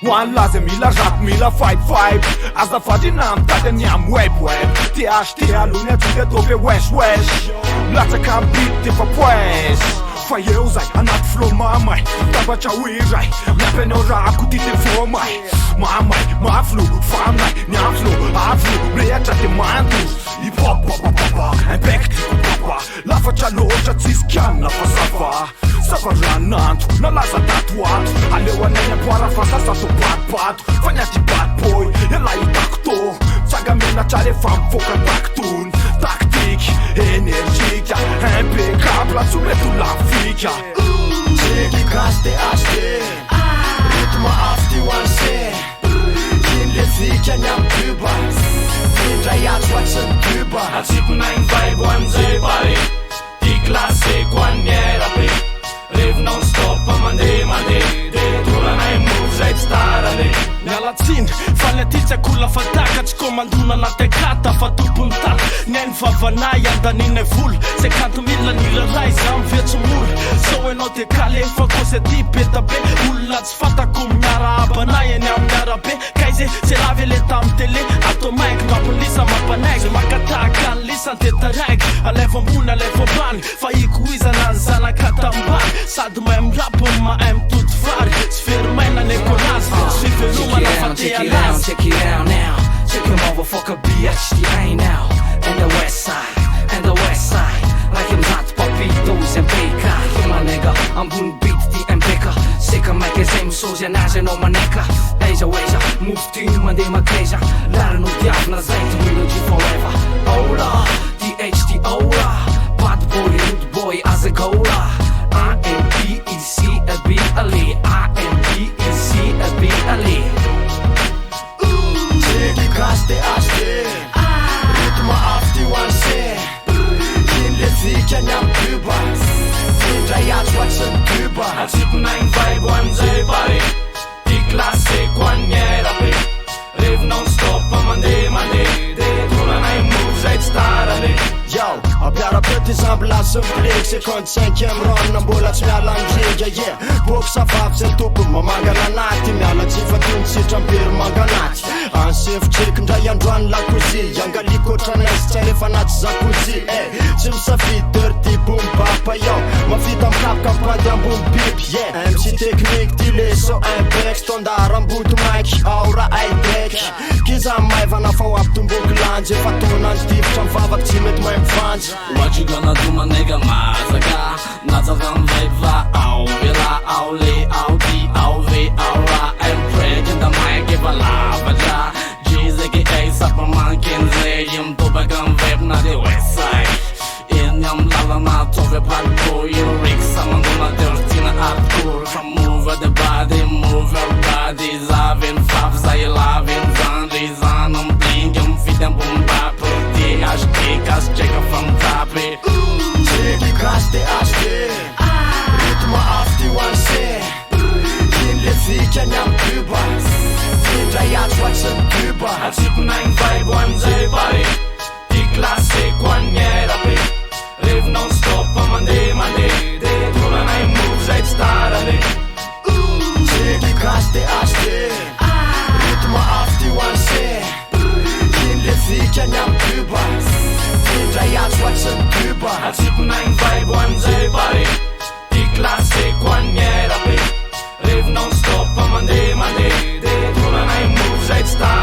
One laze, mila rap, mila fight vibe. Azafady namtady niam web web. Tia lunea tude dove wesh wesh. Latsaka am beat defa pwesh. Fa eo zay anaty flow mamay. Tabatra hoiray miampianao raha ko ty telefômay. Mamay, maflo, famay, niamflo, avlo, rehatra de manto. Hip hop, impact, lafatra loatra tsisy kianina fa sava. Savarananto, nalaza tato ato. Aleo anay ampoara fa sasato batobato. Fa niaty batoboy, ela hitako tô. Tsagamenatra rehefa mivoaka takitony. Taktika, energika, impeccable, tsy mety ho lafika. Tseky gasy de HD, rythme afty hoanse. Iny le vikany am tuba, indray azo ohatrany tuba. Atsiko nainy vibe hoan'izay pare. Ty klaseko aniera be. Revo non stop mandeha de toranay move zay tsy tarany. Mialatsiny fa ny aty tsy akola fa takatsy komandona anaty akata fa tompony tata. Ny ainy vavanay andaniny volo 50 000 nila ray za mivetsomoro. So enao de kale fa kosy aty be tabe. Olona tsy fatako miara abanay eny amin'ny arabe. Kaize se lavy le tamy tele atao maiky mampolisa mampanaiky. Makataka ny lisany de taraiky. Aleva ambony aleva ambany fa ikoizana ny zanaka tambany. Sady mahay mirapy mahay mitoto vary. Tsy verimaina ny ekolazy tsy velomana fa te alazy. Check it out now. Check your motherfucker BHDA now. And the west side, and the west side. Like him hot papitos and bacon. Hey my nigga, I'm gonna beat the MPK. Sick of making same souls and as no maneca. Asia, move to you and they my pleasure. Lara no diavna zay to melody forever. Ola, DHD Ola. Bad boy, rude boy, as a gola. IMPECABLE, IMPECABLE. Tseky gasy de HD, rythme afty hoanse. Iny le vikany am tuba, indray azo ohatrany tuba. Atsiko nainy vibe hoan'izay pare. Ty klaseko aniera be. Revo non stop mandeha de toranay move zay tsy tarany. Yo, ampiarapety zamby lasy miblek 55e rôna mbola tsy miala andringa yeah. Boky savavy zay tompony mamangana anaty. Miala tsy fatony sitra mpery manganaty. Ansefitreky ndray androany lakozy. Angaliko ohatranaizy tsy rehefa anaty zakozy. Tsy misafidy dirty boom bapa yo. Mavita mikapika mipady ambony biby yeah. MC technique ty leso impec. Standard amboto maiky aura high-tech. Kiza maivana fa hoapitomboky lanjy. Efa tonany tivitra mivavaky tsy mety mahay mivanjy. What you gonna do my nigga massacre? Nazagan vibe va au vela au le au di au ve au ra. I'm breaking the mic if I lava ja. Jizeki a Superman Kenzie. Yum tobagan vibe na the west side. In yam lala na tove palco. You Rick Samanduna dirtina hardcore. From move the body, move your body. Zavin fabs I loving Zandri Zanum Blingum fit and boom bap. As check from top it. Tseky gasy de HD, rythme afty hoanse. Iny le vikany am tuba, indray azo ohatrany tuba. Atsiko nainy vibe hoan'izay pare. Ty klaseko aniera be. Revo non stop mandeha de toranay move zay tsy tarany. Tseky gasy de HD, rythme afty hoanse. Iny le vikany am tuba, indray azo ohatrany tuba. Atsiko nainy vibe hoan'izay pare. Ty klaseko aniera be. Revo non stop mandeha de toranay move zay tsy tarany.